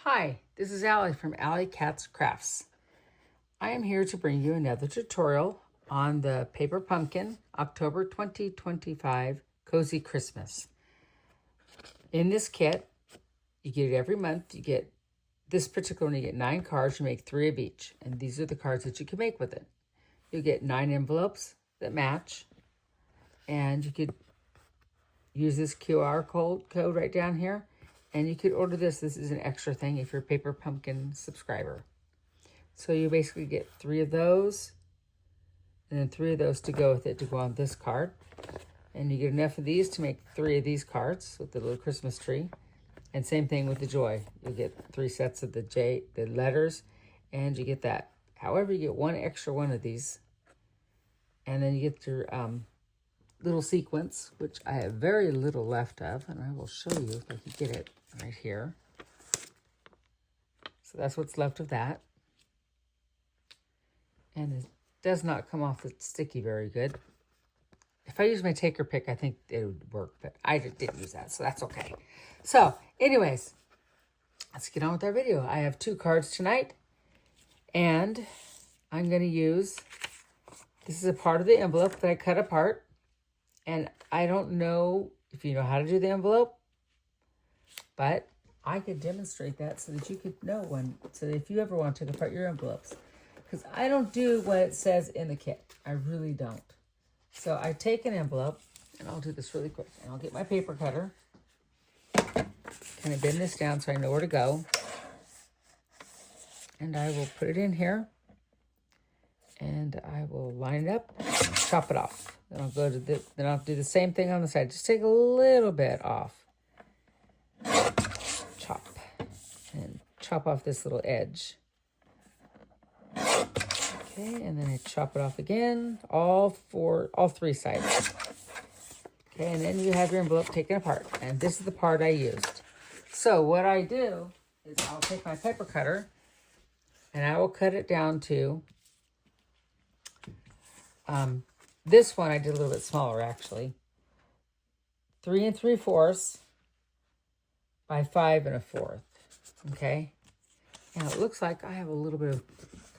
Hi, this is Allie from Allie Katz Crafts. I am here to bring you another tutorial on the Paper Pumpkin October 2025 Cozy Christmas. In this kit, you get it every month. You get this particular one, you get 9 cards, you make 3 of each. And these are the cards that you can make with it. You get 9 envelopes that match. And you could use this QR code right down here. And you could order this. This is an extra thing if you're a Paper Pumpkin subscriber. So you basically get 3 of those, and then 3 of those to go with it to go on this card. And you get enough of these to make 3 of these cards with the little Christmas tree. And same thing with the joy. You get 3 sets of the letters, and you get that. However, you get 1 extra one of these. And then you get your little sequence, which I have very little left of, and I will show you if I can get it right here. So that's what's left of that. And it does not come off the sticky very good. If I use my taker pick, I think it would work, but I didn't use that, so that's okay. So, anyways, let's get on with our video. I have 2 cards tonight, and I'm going to use, this is a part of the envelope that I cut apart, and I don't know if you know how to do the envelope, but I could demonstrate that so that you could know one, so that if you ever want to take apart your envelopes. Because I don't do what it says in the kit. I really don't. So I take an envelope, and I'll do this really quick. And I'll get my paper cutter. Kind of bend this down so I know where to go. And I will put it in here. And I will line it up and chop it off. Then I'll go to then I'll do the same thing on the side. Just take a little bit off. Chop. And chop off this little edge. Okay, and then I chop it off again, all 3 sides. Okay, and then you have your envelope taken apart. And this is the part I used. So what I do is I'll take my paper cutter and I will cut it down to, this one I did a little bit smaller actually. 3 3/4 by 5 1/4. Okay, and it looks like I have a little bit of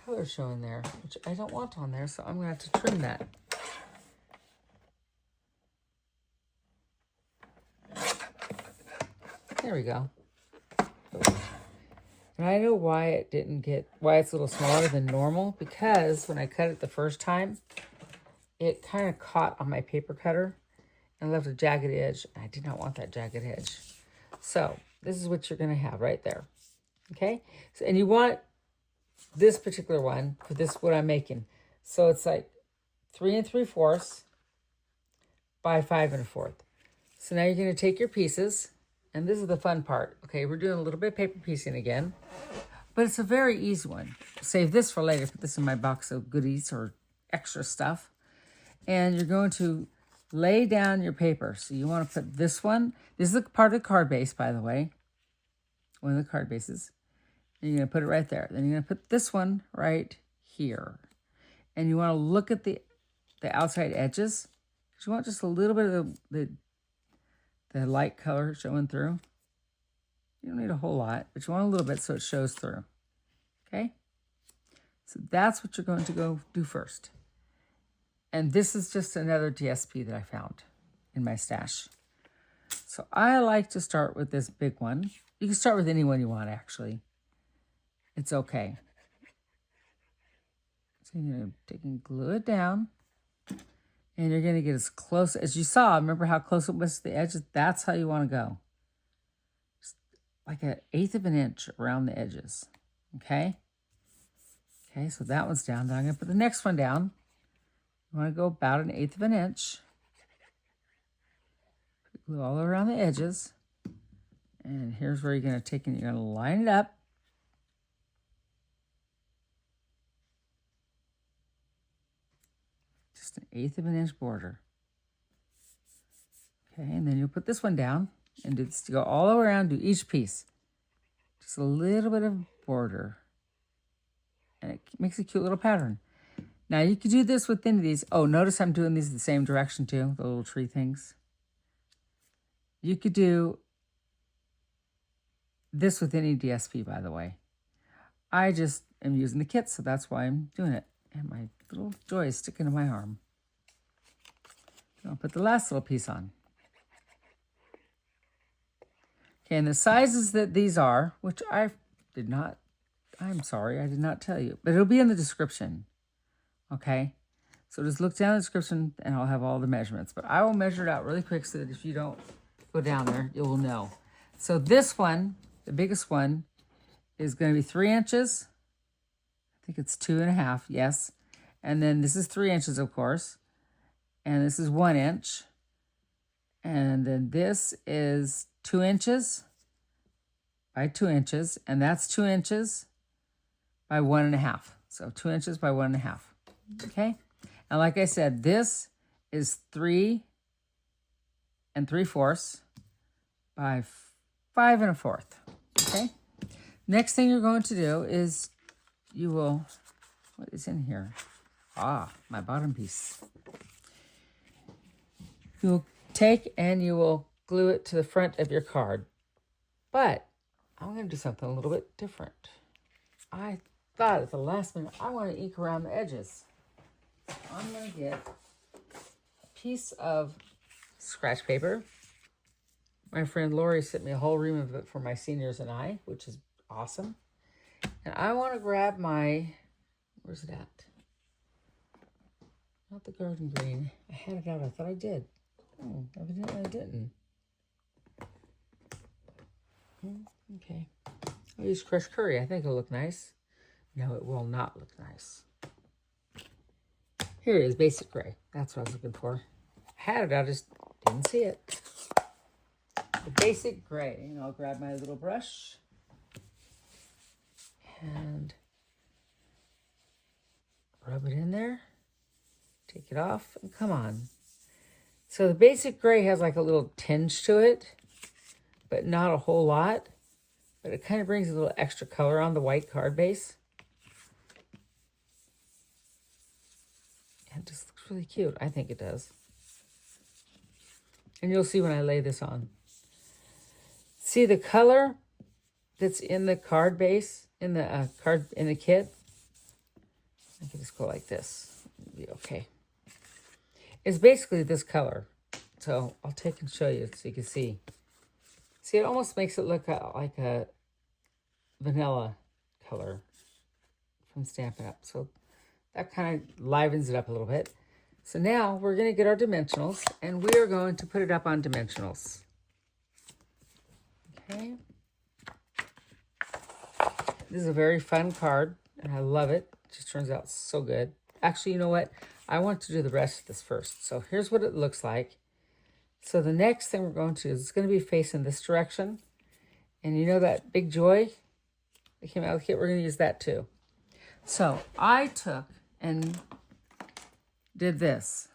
color showing there, which I don't want on there, so I'm going to have to trim that. There we go. And I know why it's a little smaller than normal, because when I cut it the first time, it kind of caught on my paper cutter and left a jagged edge. I did not want that jagged edge. So this is what you're going to have right there. Okay? So, and you want this particular one for this, what I'm making. So it's like 3 3/4 by 5 1/4. So now you're going to take your pieces, and this is the fun part. Okay, we're doing a little bit of paper piecing again, but it's a very easy one. Save this for later. Put this in my box of goodies or extra stuff. And you're going to lay down your paper. So you want to put this one. This is a part of the card base, by the way. One of the card bases. And you're going to put it right there. Then you're going to put this one right here. And you want to look at the outside edges. Because you want just a little bit of the light color showing through. You don't need a whole lot, but you want a little bit so it shows through. Okay? So that's what you're going to go do first. And this is just another DSP that I found in my stash. So I like to start with this big one. You can start with any one you want, actually. It's okay. So you're going to take and glue it down. And you're going to get as close as you saw. Remember how close it was to the edges? That's how you want to go. Just like 1/8 of an inch around the edges. Okay? Okay, so that one's down. Now I'm going to put the next one down. You want to go about 1/8 of an inch. Put glue all around the edges. And here's where you're going to take and you're going to line it up. Just 1/8 of an inch border. Okay, and then you'll put this one down and do this to go all around, do each piece. Just a little bit of border. And it makes a cute little pattern. Now you could do this with any of these. Oh, notice I'm doing these the same direction too, the little tree things. You could do this with any DSP, by the way. I just am using the kit, so that's why I'm doing it. And my little joy is sticking to my arm. I'll put the last little piece on. Okay, and the sizes that these are, which I'm sorry, I did not tell you, but it'll be in the description, okay? So just look down the description and I'll have all the measurements, but I will measure it out really quick so that if you don't go down there, you will know. So this one, the biggest one, is going to be 3 inches. I think it's 2.5, yes. And then this is 3 inches, of course. And this is 1 inch. And then this is 2 inches by 2 inches. And that's 2 inches by 1.5. So 2 inches by 1.5. Okay? And like I said, this is 3 3/4 by 5 1/4. Okay? Next thing you're going to do is you will, what is in here? My bottom piece. You'll take and you will glue it to the front of your card. But I'm going to do something a little bit different. I thought at the last minute, I want to eke around the edges. So I'm going to get a piece of scratch paper. My friend Lori sent me a whole ream of it for my seniors and I, which is awesome. And I want to grab my, where's it at? Not the garden green. I had it out. I thought I did. Oh, evidently I didn't. Okay. I'll use crushed curry. I think it'll look nice. No, it will not look nice. Here it is, basic gray. That's what I was looking for. I had it, I just didn't see it. The basic gray. And I'll grab my little brush. And rub it in there. Take it off, and come on. So the basic gray has like a little tinge to it, but not a whole lot. But it kind of brings a little extra color on the white card base. And it just looks really cute. I think it does. And you'll see when I lay this on. See the color that's in the card base, in the in the kit? I can just go like this. It'll be okay. It's basically this color. So I'll take and show you so you can see. See, it almost makes it look like a vanilla color from Stampin' Up. So that kind of livens it up a little bit. So now we're going to get our dimensionals, and we are going to put it up on dimensionals. Okay. This is a very fun card, and I love it. It just turns out so good. Actually, you know what? I want to do the rest of this first. So here's what it looks like. So the next thing we're going to do is it's going to be facing this direction. And you know that big joy that came out of the kit? We're going to use that too. So I took and did this.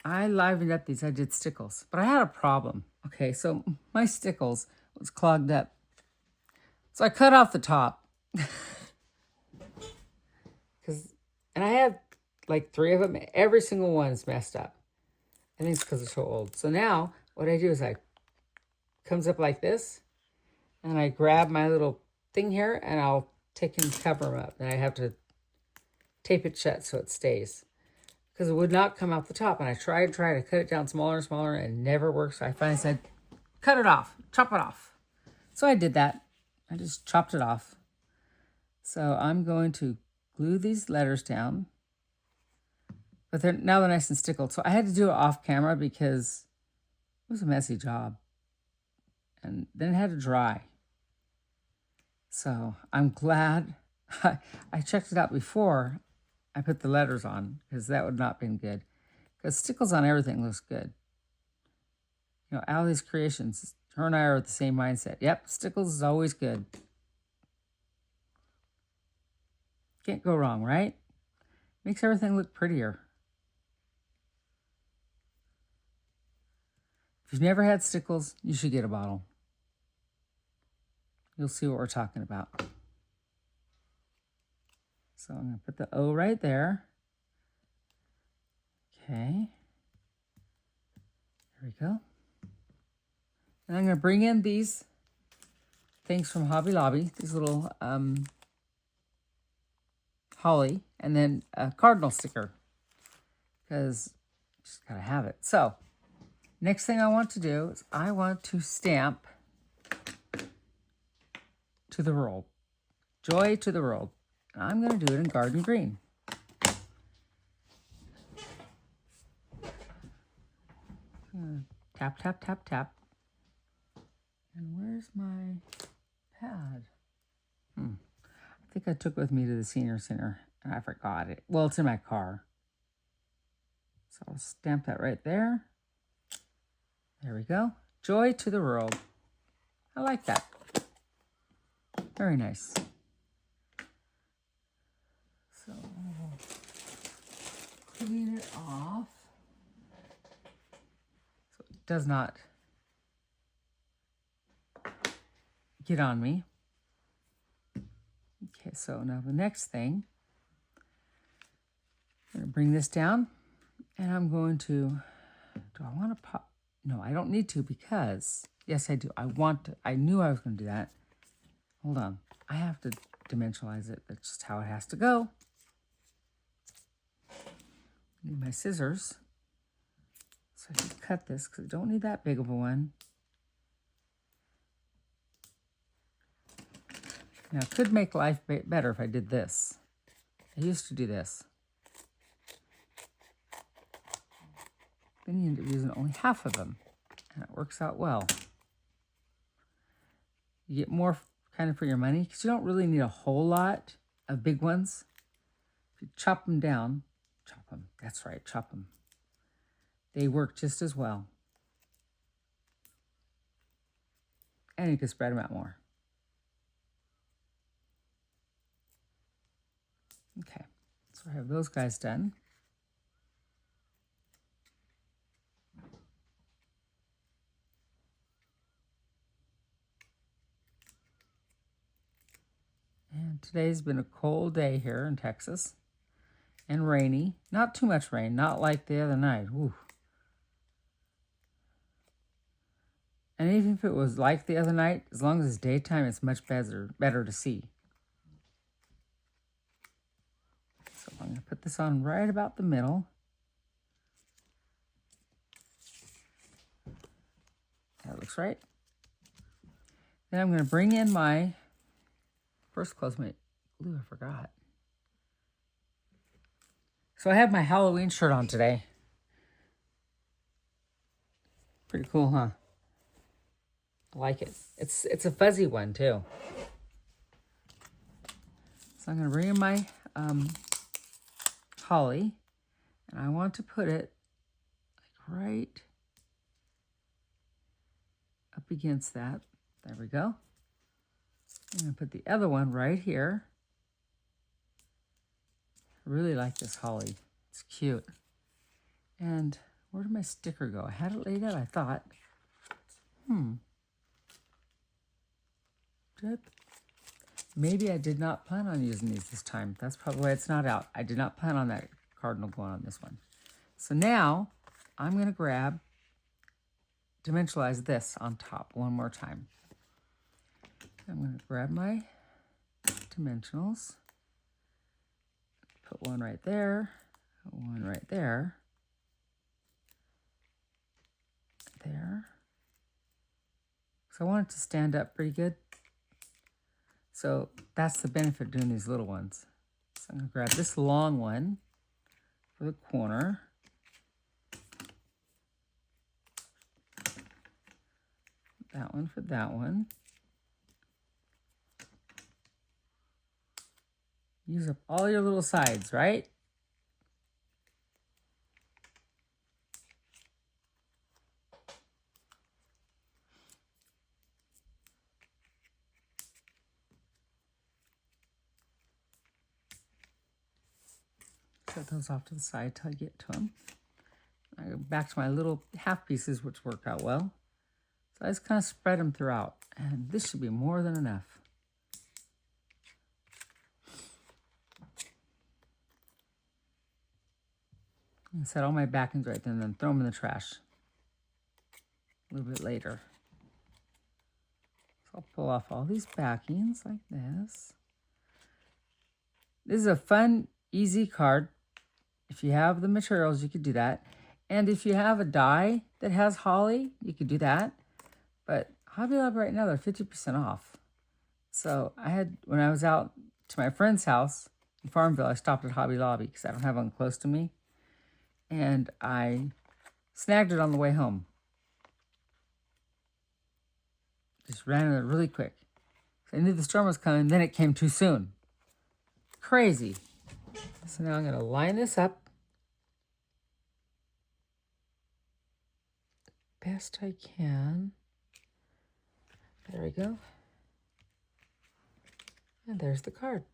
I livened up these. I did stickles. But I had a problem. Okay, so my stickles was clogged up. So I cut off the top. And I had like 3 of them. Every single one's messed up. I think it's because it's so old. So now what I do is comes up like this. And I grab my little thing here and I'll take and cover them up. And I have to tape it shut so it stays. Because it would not come out the top. And I tried to cut it down smaller and smaller and it never works. So I finally said, cut it off, chop it off. So I did that. I just chopped it off. So I'm going to glue these letters down. But now they're nice and stickled. So I had to do it off camera because it was a messy job. And then it had to dry. So I'm glad I checked it out before I put the letters on, because that would not have been good. Because stickles on everything looks good. You know, Allie's Creations, her and I are the same mindset. Yep, stickles is always good. Can't go wrong, right? Makes everything look prettier. If you've never had stickles, you should get a bottle. You'll see what we're talking about. So I'm going to put the O right there. Okay. There we go. And I'm going to bring in these things from Hobby Lobby. These little holly, and then a cardinal sticker, because just gotta have it. So next thing I want to do is I want to stamp to the world. Joy to the world. And I'm going to do it in Garden Green. Tap, tap, tap, tap. And where's my pad? I think I took it with me to the senior center and I forgot it. Well, it's in my car. So I'll stamp that right there. There we go. Joy to the world. I like that. Very nice. So I'll clean it off so it does not get on me. Okay, so now the next thing, I'm going to bring this down and I'm going to, do I want to pop? No, I don't need to because, yes, I do. I knew I was going to do that. Hold on. I have to dimensionalize it. That's just how it has to go. I need my scissors. So I can cut this because I don't need that big of a one. Now, it could make life better if I did this. I used to do this. Then you end up using only half of them, and it works out well. You get more kind of for your money because you don't really need a whole lot of big ones. If you chop them down, chop them. That's right, chop them. They work just as well. And you can spread them out more. Okay, so I have those guys done. And today's been a cold day here in Texas and rainy. Not too much rain, not like the other night. Ooh. And even if it was like the other night, as long as it's daytime, it's much better to see. So I'm going to put this on right about the middle. That looks right. Then I'm going to bring in my, first close my glue, I forgot. So I have my Halloween shirt on today. Pretty cool, huh? I like it. It's a fuzzy one too. So I'm going to bring in my holly, and I want to put it like right up against that. There we go. I'm going to put the other one right here. I really like this holly. It's cute. And where did my sticker go? I had it laid out, I thought. Maybe I did not plan on using these this time. That's probably why it's not out. I did not plan on that cardinal going on this one. So now I'm going to dimensionalize this on top one more time. I'm going to grab my dimensionals, put one right there, one right there, there. So I want it to stand up pretty good. So that's the benefit of doing these little ones. So I'm going to grab this long one for the corner. That one for that one. Use up all your little sides, right? Set those off to the side till I get to them. I go back to my little half pieces, which work out well. So I just kind of spread them throughout, and this should be more than enough. And set all my backings right there and then throw them in the trash a little bit later. I'll pull off all these backings like this. This is a fun, easy card. If you have the materials, you could do that. And if you have a die that has holly, you could do that. But Hobby Lobby right now, they're 50% off. So when I was out to my friend's house in Farmville, I stopped at Hobby Lobby because I don't have one close to me. And I snagged it on the way home. Just ran it really quick. I knew the storm was coming, then it came too soon. Crazy. So now I'm going to line this up best I can. There we go. And there's the card.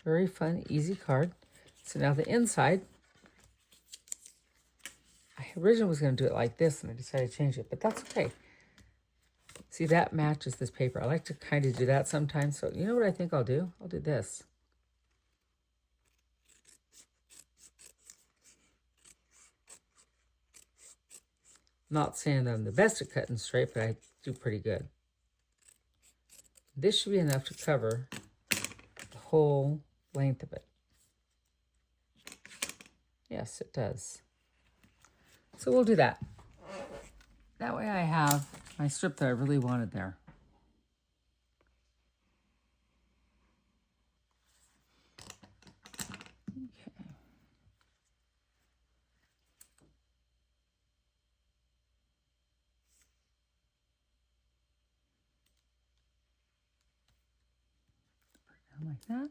Very fun, easy card. So now the inside, I originally was going to do it like this, and I decided to change it, but that's okay. See, that matches this paper. I like to kind of do that sometimes. So you know what I think I'll do? I'll do this. Not saying that I'm the best at cutting straight, but I do pretty good. This should be enough to cover the whole length of it. Yes, it does. So we'll do that. That way I have my strip that I really wanted there. Okay. Put it down like that.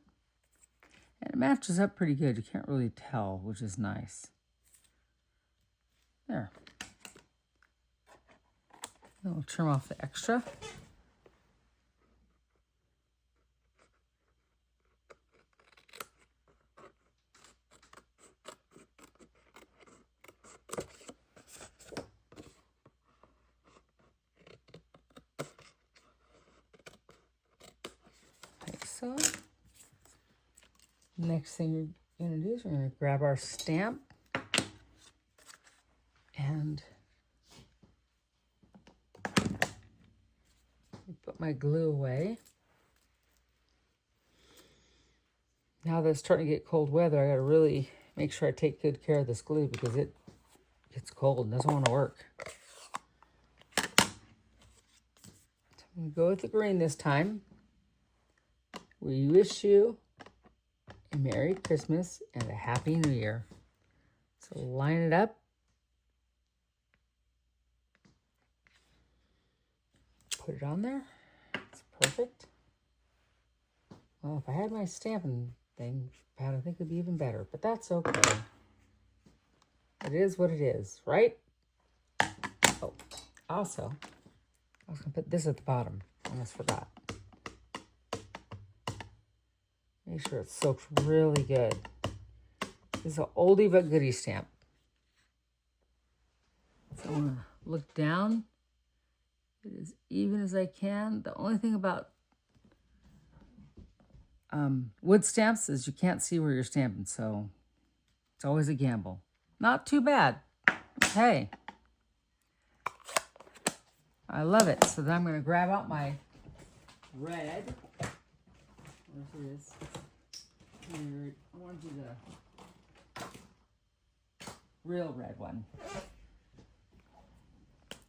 And it matches up pretty good. You can't really tell, which is nice. There. Then we'll trim off the extra. Like so. Next thing we're going to do is we're going to grab our stamp and put my glue away. Now that it's starting to get cold weather, I got to really make sure I take good care of this glue because it gets cold and doesn't want to work. So I'm going to go with the green this time. We wish you a Merry Christmas and a Happy New Year. So line it up. Put it on there. It's perfect. Well, if I had my stamping thing, I think it'd be even better, but that's okay. It is what it is, right? Oh, also, I was going to put this at the bottom. I almost forgot. Make sure it soaks really good. This is an oldie but goodie stamp. So I'm going to look down. It as even as I can. The only thing about wood stamps is you can't see where you're stamping, so it's always a gamble. Not too bad. Hey, I love it. So then I'm going to grab out my red. Where's it is? Here, I want to do the real red one.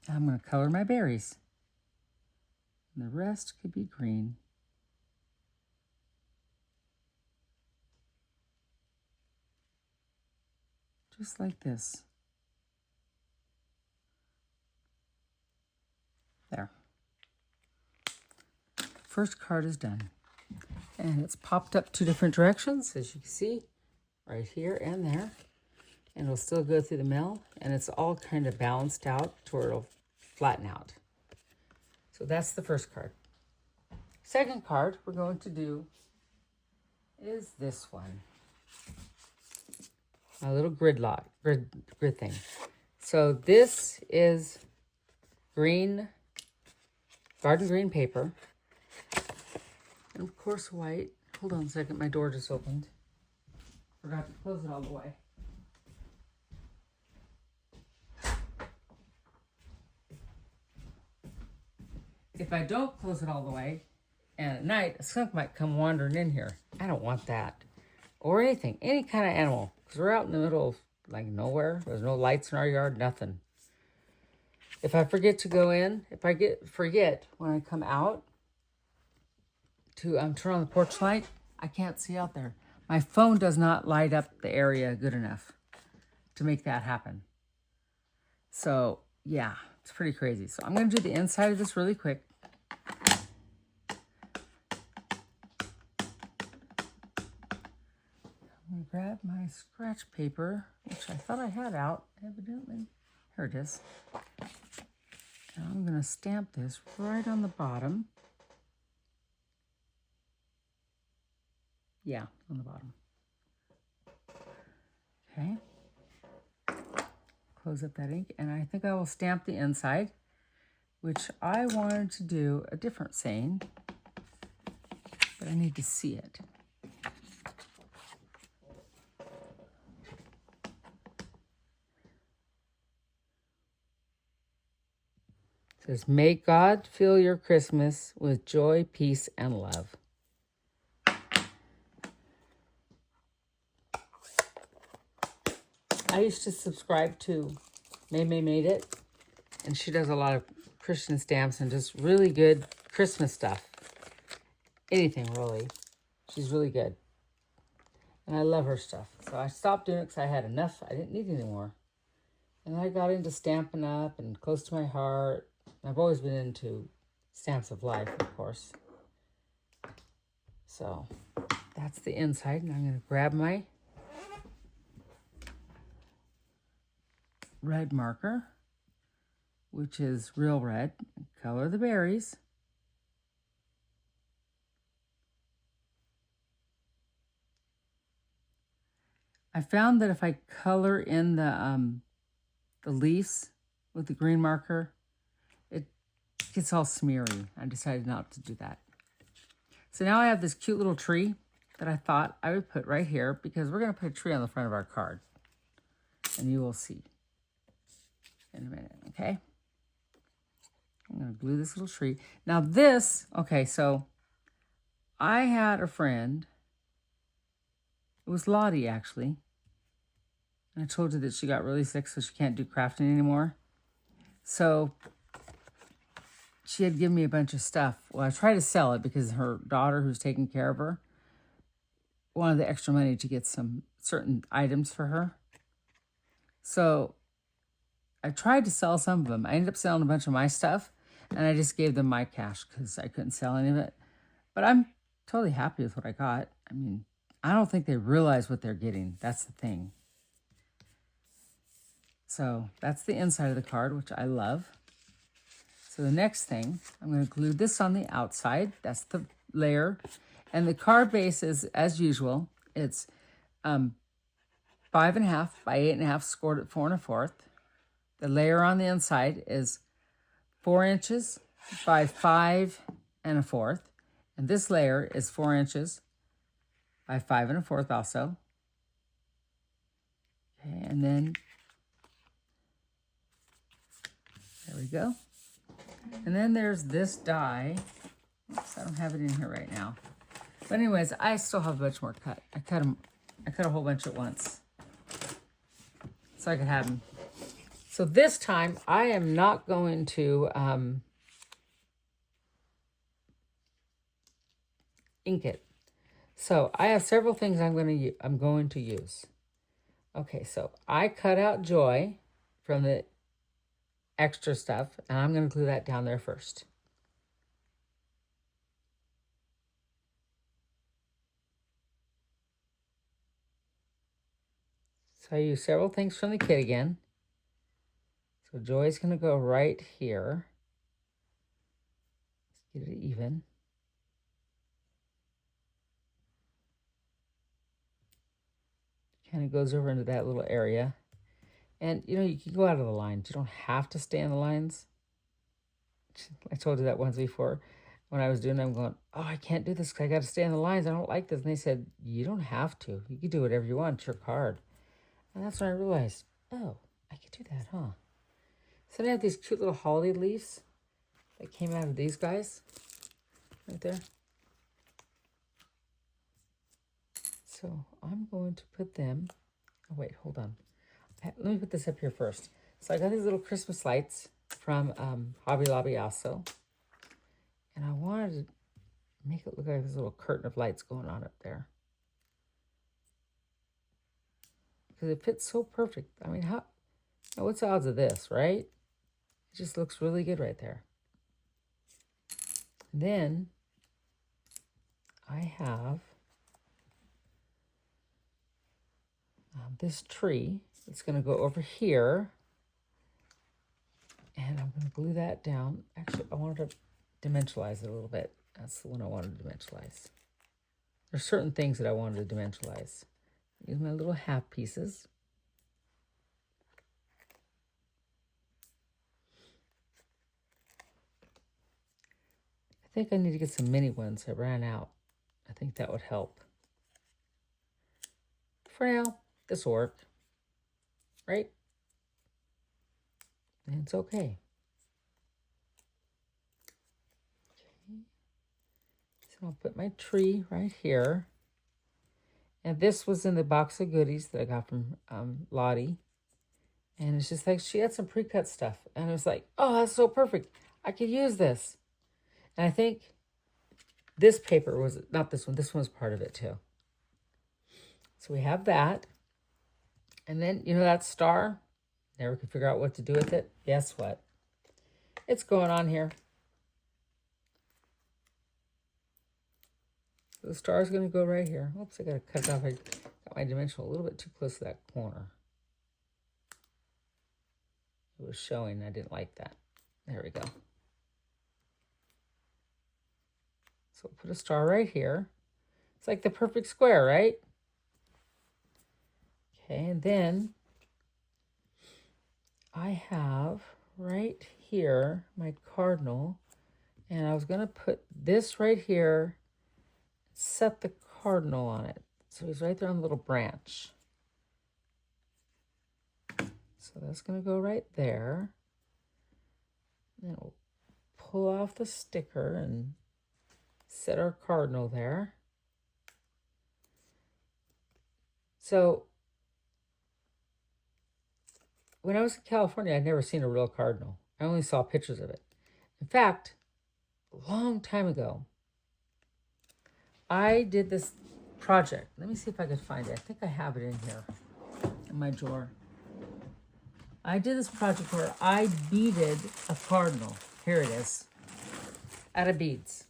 I'm going to color my berries. And the rest could be green. Just like this. There. First card is done. And it's popped up 2 different directions, as you can see, right here and there. And it'll still go through the mill, and it's all kind of balanced out to where it'll flatten out. So that's the first card. Second card we're going to do is this one. My little grid thing. So this is green, garden green paper. And of course white. Hold on a second, my door just opened. Forgot to close it all the way. if I don't close it all the way, and at night, a skunk might come wandering in here. I don't want that. Or anything, any kind of animal. Because we're out in the middle of, like, nowhere. There's no lights in our yard, nothing. If I forget to go in, if I forget when I come out to turn on the porch light, I can't see out there. My phone does not light up the area good enough to make that happen. So, yeah, it's pretty crazy. So I'm going to do the inside of this really quick. I'm going to grab my scratch paper, which I thought I had out, evidently. Here it is. Now I'm going to stamp this right on the bottom. Yeah, on the bottom. Okay. Close up that ink, and I think I will stamp the inside, which I wanted to do a different saying, but I need to see it. It says, may God fill your Christmas with joy, peace, and love. I used to subscribe to May Made It, and she does a lot of Christian stamps and just really good Christmas stuff. Anything, really. She's really good. And I love her stuff. So I stopped doing it because I had enough. I didn't need any more. And I got into Stampin' Up! And Close to My Heart. I've always been into Stamps of Life, of course. So that's the inside. And I'm going to grab my red marker, which is real red. Color the berries. I found that if I color in the leaves with the green marker, it gets all smeary. I decided not to do that. So now I have this cute little tree that I thought I would put right here because we're going to put a tree on the front of our card. And you will see in a minute, okay? I'm going to glue this little tree. Now this, okay, so I had a friend. It was Lottie, actually. And I told her that she got really sick, so she can't do crafting anymore. So she had given me a bunch of stuff. Well, I tried to sell it because her daughter, who's taking care of her, wanted the extra money to get some certain items for her. So I tried to sell some of them. I ended up selling a bunch of my stuff, and I just gave them my cash because I couldn't sell any of it. But I'm totally happy with what I got. I mean, I don't think they realize what they're getting. That's the thing. So that's the inside of the card, which I love. So the next thing, I'm going to glue this on the outside. That's the layer. And the card base is, as usual, it's 5.5 by 8.5 scored at 4 1/4. The layer on the inside is 4 inches by 5 1/4. And this layer is 4 inches by 5 1/4 also. Okay, and then there we go. And then there's this die. Oops, I don't have it in here right now. But anyways, I still have a bunch more cut. I cut a whole bunch at once, so I could have them. So this time, I am not going to ink it. So I have several things I'm going to use. Okay, so I cut out Joy from the extra stuff, and I'm going to glue that down there first. So I use several things from the kit again. So Joy's going to go right here. Let's get it even. Kind of goes over into that little area. And, you know, you can go out of the lines. You don't have to stay in the lines. I told you that once before when I was doing it. I'm going, oh, I can't do this because I got to stay in the lines. I don't like this. And they said, you don't have to. You can do whatever you want. It's your card. And that's when I realized, oh, I could do that, huh? So now I have these cute little holiday leaves that came out of these guys right there. So I'm going to put them, oh wait, hold on. Let me put this up here first. So I got these little Christmas lights from Hobby Lobby also. And I wanted to make it look like this little curtain of lights going on up there. Because it fits so perfect. I mean, what's the odds of this, right? It just looks really good right there. Then I have this tree. It's going to go over here. And I'm going to glue that down. Actually, I wanted to dimensionalize it a little bit. That's the one I wanted to dimensionalize. There's certain things that I wanted to dimensionalize. Use my little half pieces. I think I need to get some mini ones. I ran out. I think that would help. For now, this will work. Right? And it's okay. So I'll put my tree right here. And this was in the box of goodies that I got from Lottie. And it's just like, she had some pre-cut stuff. And I was like, oh, that's so perfect. I could use this. And I think this paper was, not this one was part of it too. So we have that. And then, you know that star? Never could figure out what to do with it. Guess what? It's going on here. The star is going to go right here. Oops, I got to cut it off. I got my dimensional a little bit too close to that corner. It was showing. I didn't like that. There we go. So we'll put a star right here. It's like the perfect square, right? Okay, and then I have right here my cardinal. And I was going to put this right here, set the cardinal on it. So he's right there on the little branch. So that's going to go right there. Then we'll pull off the sticker and set our cardinal there. So when I was in California, I'd never seen a real cardinal. I only saw pictures of it. In fact, a long time ago, I did this project. Let me see if I can find it. I think I have it in here in my drawer. I did this project where I beaded a cardinal. Here it is. Out of beads.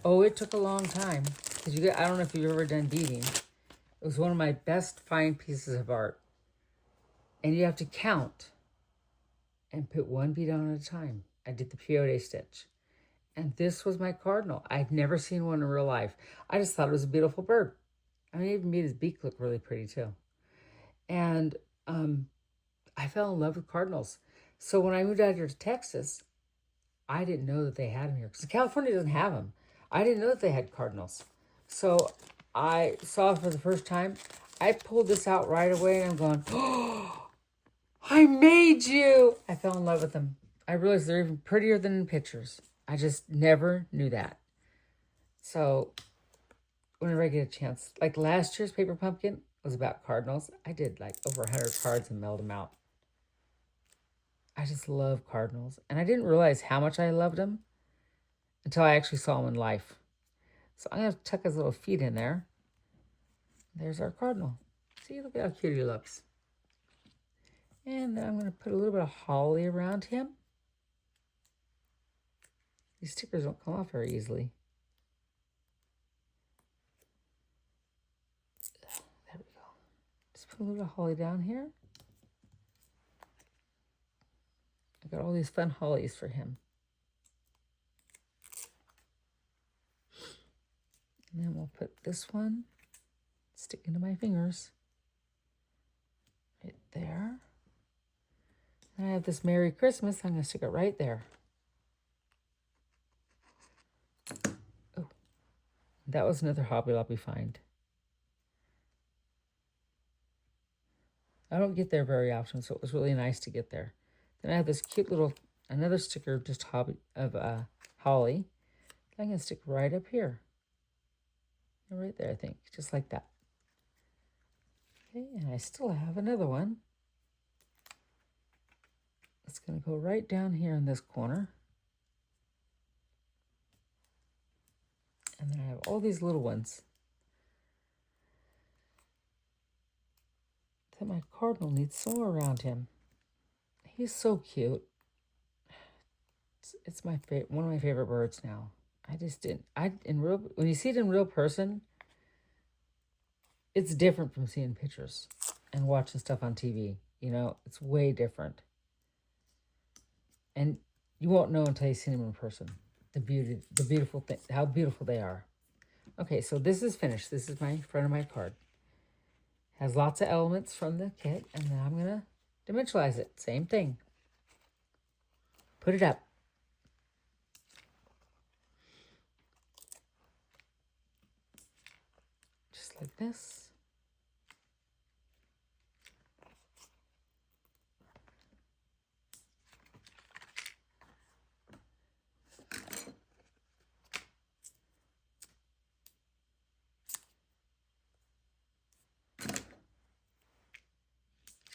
Oh, it took a long time. Because I don't know if you've ever done beading. It was one of my best fine pieces of art. And you have to count and put one bead on at a time. I did the peyote stitch. And this was my cardinal. I'd never seen one in real life. I just thought it was a beautiful bird. I mean, it even made his beak look really pretty too. And I fell in love with cardinals. So when I moved out here to Texas, I didn't know that they had them here. Because California doesn't have them. I didn't know that they had cardinals. So I saw it for the first time. I pulled this out right away and I'm going, oh, I made you. I fell in love with them. I realized they're even prettier than in pictures. I just never knew that. So whenever I get a chance, like last year's Paper Pumpkin was about cardinals. I did like over 100 cards and mailed them out. I just love cardinals. And I didn't realize how much I loved them until I actually saw them in life. So I'm going to tuck his little feet in there. There's our cardinal. See, look at how cute he looks. And then I'm going to put a little bit of holly around him. These stickers don't come off very easily. There we go. Just put a little holly down here. I got all these fun hollies for him. And then we'll put this one, stick into my fingers. Right there. And I have this Merry Christmas. I'm going to stick it right there. Oh, that was another Hobby Lobby find. I don't get there very often, so it was really nice to get there. Then I have this cute little another sticker of just holly. I'm going to stick right up here. Right there, I think. Just like that. Okay, and I still have another one. It's going to go right down here in this corner. And then I have all these little ones that my cardinal needs somewhere around him. He's so cute. It's my one of my favorite birds now. When you see it in real person, it's different from seeing pictures and watching stuff on TV. You know, it's way different. And you won't know until you see them in person. The beautiful thing, how beautiful they are. Okay, so this is finished. This is my front of my card. Has lots of elements from the kit, and then I'm gonna dimensionalize it. Same thing. Put it up. Just like this.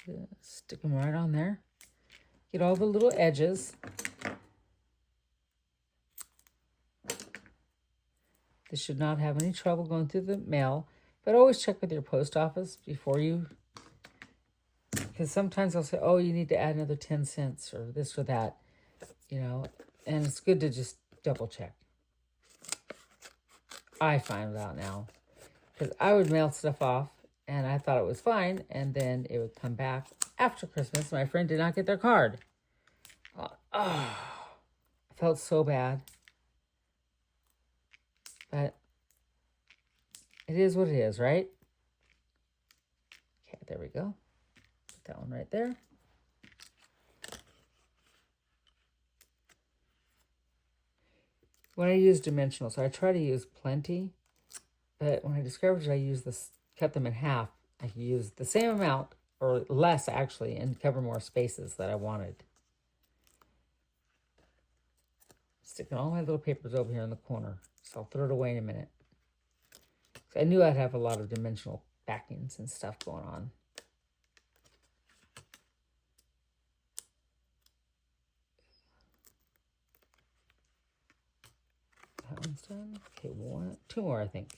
Just stick them right on there. Get all the little edges. This should not have any trouble going through the mail, but always check with your post office before you, because sometimes they'll say, oh, you need to add another 10 cents or this or that, you know, and it's good to just double check. I find out now, because I would mail stuff off and I thought it was fine, and then it would come back after Christmas. My friend did not get their card. I felt so bad. But it is what it is, right? Okay, there we go. Put that one right there. When I use dimensional, so I try to use plenty, but when I discovered I use this, cut them in half, I could use the same amount, or less actually, and cover more spaces that I wanted. Sticking all my little papers over here in the corner, so I'll throw it away in a minute. So I knew I'd have a lot of dimensional backings and stuff going on. That one's done. Okay, two more, I think.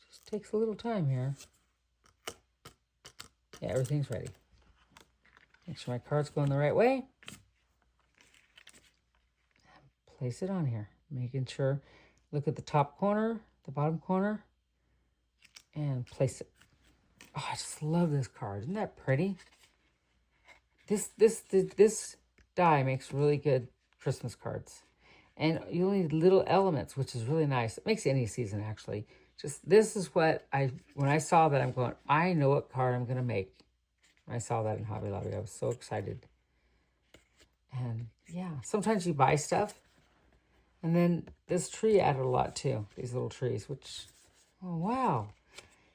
Just takes a little time here. Yeah, everything's ready. Make sure my card's going the right way. Place it on here. Making sure, look at the top corner, the bottom corner, and place it. Oh, I just love this card. Isn't that pretty? This die makes really good Christmas cards. And you only need little elements, which is really nice. It makes any season, actually. Just, this is what when I saw that, I'm going, I know what card I'm going to make. When I saw that in Hobby Lobby, I was so excited. And yeah, sometimes you buy stuff. And then this tree added a lot too. These little trees, which, oh, wow.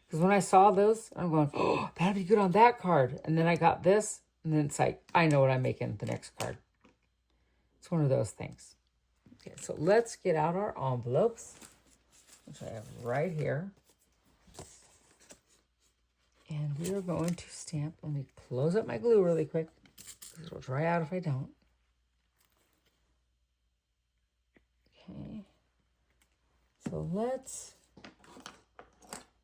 Because when I saw those, I'm going, oh, that'd be good on that card. And then I got this, and then it's like, I know what I'm making the next card. It's one of those things. Okay, so let's get out our envelopes, which I have right here. And we are going to stamp. Let me close up my glue really quick, because it'll dry out if I don't. Okay. So let's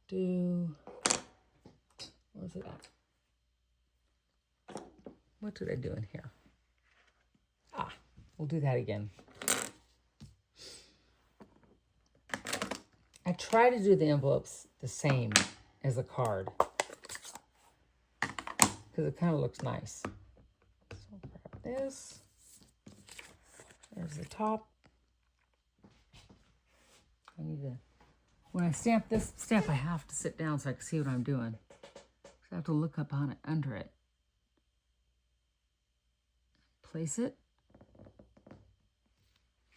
do, where's it at? What did I do in here? We'll do that again. I try to do the envelopes the same as the card, because it kind of looks nice. So grab this. There's the top. I need to, when I stamp this stamp, I have to sit down so I can see what I'm doing. So I have to look up on it, under it. Place it.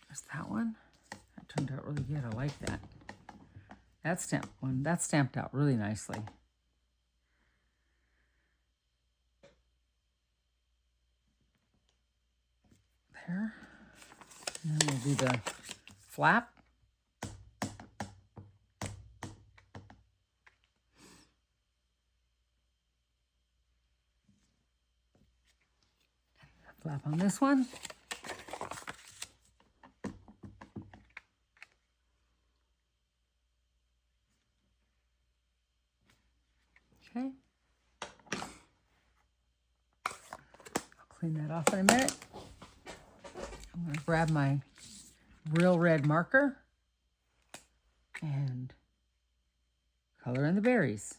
There's that one. That turned out really good. I like that. That stamp one, that's stamped out really nicely. There. And then we'll do the flap. Flap on this one. Okay. I'll clean that off in a minute. I'm going to grab my Real Red marker and color in the berries.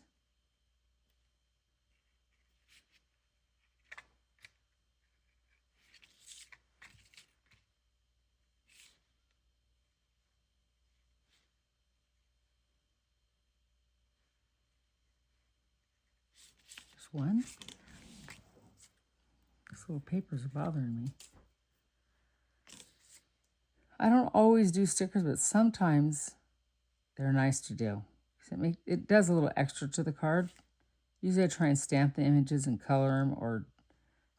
Just one. This little paper's bothering me. I don't always do stickers, but sometimes they're nice to do. It does a little extra to the card. Usually I try and stamp the images and color them or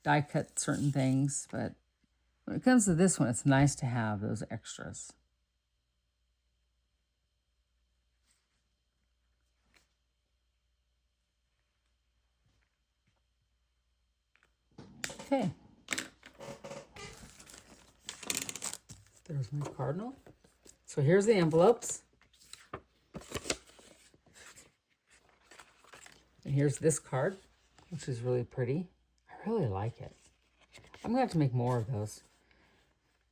die cut certain things, but when it comes to this one, it's nice to have those extras. Okay. There's my cardinal. So here's the envelopes. And here's this card, which is really pretty. I really like it. I'm going to have to make more of those.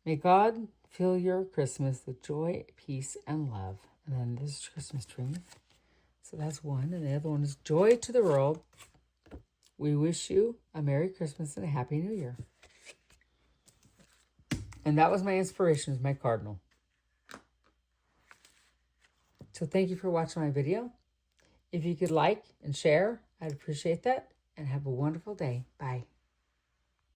May God fill your Christmas with joy, peace, and love. And then this is Christmas tree. So that's one. And the other one is joy to the world. We wish you a Merry Christmas and a Happy New Year. And that was my inspiration, is my cardinal. So thank you for watching my video. If you could like and share, I'd appreciate that. And have a wonderful day. Bye.